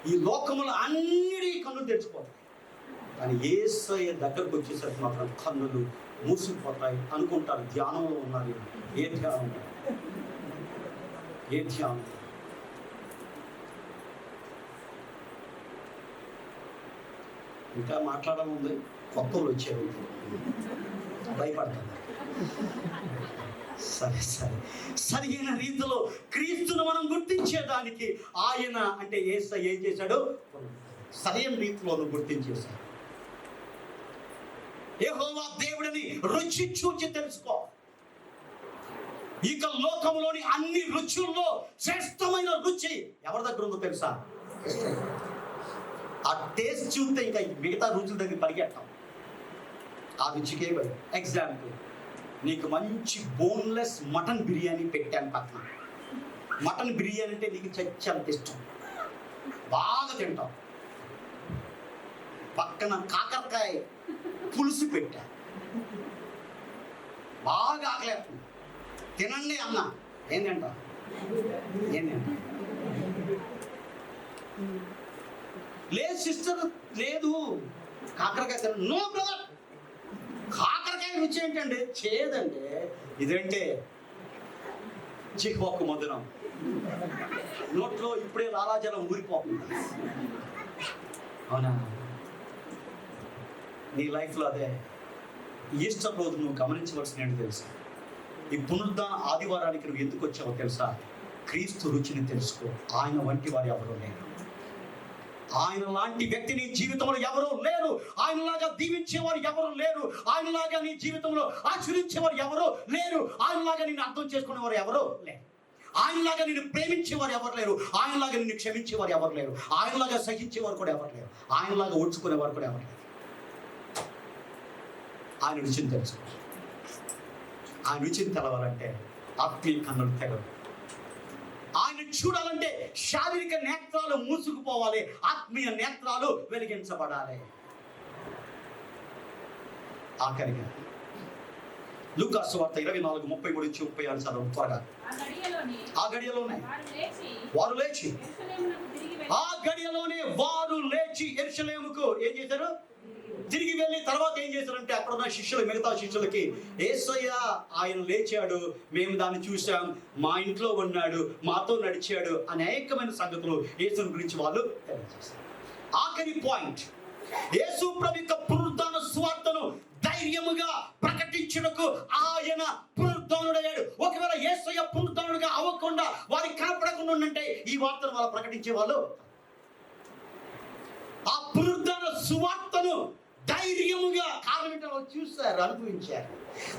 ఈ లోకములు అన్నిటి కన్నులు తెరిచిపోతాయి. కానీ యేసయ్య దగ్గరకు వచ్చేసరికి మాత్రం కన్నులు మూసిపోతాయి. అనుకుంటారు ధ్యానంలో ఉన్నారు. ఏ ధ్యానం? ఏ ధ్యానం? ఇంకా మాట్లాడడం ఉంది. కొత్త వాళ్ళు వచ్చారు, భయపడతారు. సరే సరే, సరైన రీతిలో క్రీస్తును మనం గుర్తించేదానికి ఆయన అంటే యేసయ్య ఏం చేశాడు? సరైన రీతిలో గుర్తించేశాడు. యెహోవా దేవుడిని రుచి చూచి తెలుసుకో. ఇక లోకంలోని అన్ని రుచుల్లో శ్రేష్టమైన రుచి ఎవరి దగ్గర ఉందో తెలుసా? ఆ టేస్ట్ చూస్తే ఇంకా మిగతా రుచుల దగ్గర పరిగెట్టాం. ఆ రుచికే భయం. ఎగ్జాంపుల్, నీకు మంచి బోన్లెస్ మటన్ బిర్యానీ పెట్టాను పక్కన. మటన్ బిర్యానీ అంటే నీకు చచ్చంత ఇష్టం, బాగా తింటావు. పక్కన కాకరకాయ పులుసు పెట్టా, బాగా ఆకలేస్తుంది, తినండి అన్న. ఏం తింటా? ఏం తింటా? లేదు సిస్టర్, లేదు కాకరకాయ తిన. నో బ్రదర్, కాకరకాయ రుచి ఏంటండి? చేదండి. ఇదంటే జిహ్వకు మధురం, నోట్లో ఇప్పుడే లాలాజలం ఊరిపోతుంది. అవునా? నీ లైఫ్లో అదే. ఈస్టర్ రోజు నువ్వు గమనించవలసిన ఏంటి తెలుసా? ఈ పునరుద్ధాన ఆదివారానికి నువ్వు ఎందుకు వచ్చావో తెలుసా? క్రీస్తు రుచిని తెలుసుకో. ఆయన వంటి వారు ఎవరూ లేరు. ఆయన లాంటి వ్యక్తి నీ జీవితంలో ఎవరూ లేరు. ఆయనలాగా దీవించేవారు ఎవరు లేరు. ఆయనలాగా నీ జీవితంలో ఆచరించేవారు ఎవరో లేరు. ఆయనలాగా నిన్ను అర్థం చేసుకునేవారు ఎవరో లేరు. ఆయనలాగా నిన్ను ప్రేమించేవారు ఎవరు లేరు. ఆయనలాగా నిన్ను క్షమించేవారు ఎవరు లేరు. ఆయనలాగా సహించేవారు కూడా ఎవరు లేరు. ఆయనలాగా ఓడ్చుకునేవారు కూడా ఎవరు లేరు. ఆయన రుచిని తెలుసుకో. ఆయన రుచిని తెలవాలంటే ఆత్మీయ కన్నులు తెగవు. ఆయన చూడాలంటే శారీరక నేత్రాలు మూసుకుపోవాలి, ఆత్మీయ నేత్రాలు వెలిగించబడాలి. ఆఖరిగా లూకాసు వార్త 24:33-36 చదవండి త్వరగా. ఆ గడియలోనే ఆ గడియలోనే వారు లేచి వారు లేచి యెరూషలేముకు ఏం చేశారు? తిరిగి వెళ్ళి తర్వాత ఏం చేశారంటే అక్కడ ఉన్న శిష్యులు, మిగతా శిష్యులకి, యేసయ్య ఆయన లేచాడు, మేము దాన్ని చూసాం, మా ఇంట్లో ఉన్నాడు, మాతో నడిచాడు, అనేకమైన సంగతులు యేసుని గురించి వాళ్ళు తెలియజేశారు. ఆఖరి పాయింట్, యేసు ప్రభు యొక్క పునరుద్ధాన సువార్తను ధైర్యముగా ప్రకటించుటకు ఆయన పునరుద్ధానుడయ్యాడు. ఒకవేళ యేసయ్య పునరుద్ధానుడుగా అవ్వకుండా వారికి కనపడకుండా ఉంటే ఈ వార్తను వాళ్ళు ప్రకటించే వాళ్ళు. ఆ పునరుద్ధాన సువార్తను ధైర్యముగా, కారణం ఏంటో వాళ్ళు చూశారు, అనుభవించారు.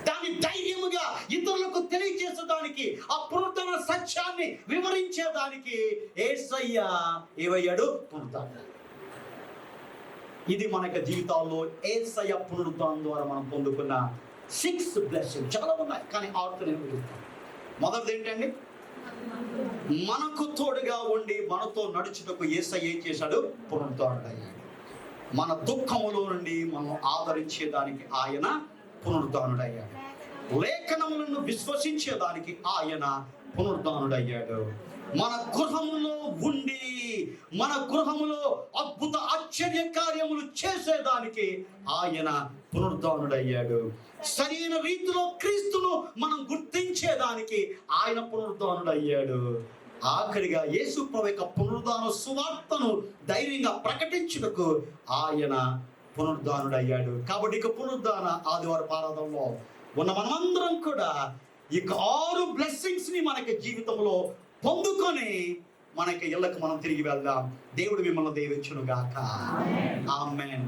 దాన్ని ధైర్యముగా ఇతరులకు తెలియజేసేదానికి, ఆ పునరుద్ధాన సత్యాన్ని వివరించేదానికి యేసయ్య ఏమయ్యాడు? పునరుద్ధానుడు. ఇది మన యొక్క జీవితాల్లో యేసయ్య పునరుద్ధానం ద్వారా మనం పొందుకున్న 6 బ్లెస్సింగ్స్ చాలా ఉన్నాయి, కానీ 6 నేను చెప్తాను. మొదటిది ఏంటండి? మనకు తోడుగా ఉండి మనతో నడుచుటకు యేసయ్య ఏం చేశాడు? పునరుద్ధానుడయ్యాడు. మన దుఃఖములో నుండి మనం ఆదరించేదానికి ఆయన పునరుద్ధానుడయ్యాడు. లేఖనములను విశ్వసించేదానికి ఆయన పునరుద్ధానుడయ్యాడు. మన గృహములో ఉండి మన గృహములో అద్భుత ఆశ్చర్య కార్యములు చేసేదానికి ఆయన పునరుద్ధానుడయ్యాడు. సరైన రీతిలో క్రీస్తును మనం గుర్తించేదానికి ఆయన పునరుద్ధానుడయ్యాడు. ఆఖరిగా యేసు ప్రభు యొక్క పునరుద్ధాన సువార్తను ధైర్యంగా ప్రకటించుటకు ఆయన పునరుద్ధానుడయ్యాడు. కాబట్టి ఇక పునరుద్ధాన ఆదివారం ఆరాధనలో ఉన్న మనమందరం కూడా ఈ 6 బ్లెస్సింగ్స్ ని మనకి జీవితంలో పొందుకొని మనకి ఇళ్ళకు మనం తిరిగి వెళ్దాం. దేవుడు మిమ్మల్ని దీవించును గాక. ఆమేన్.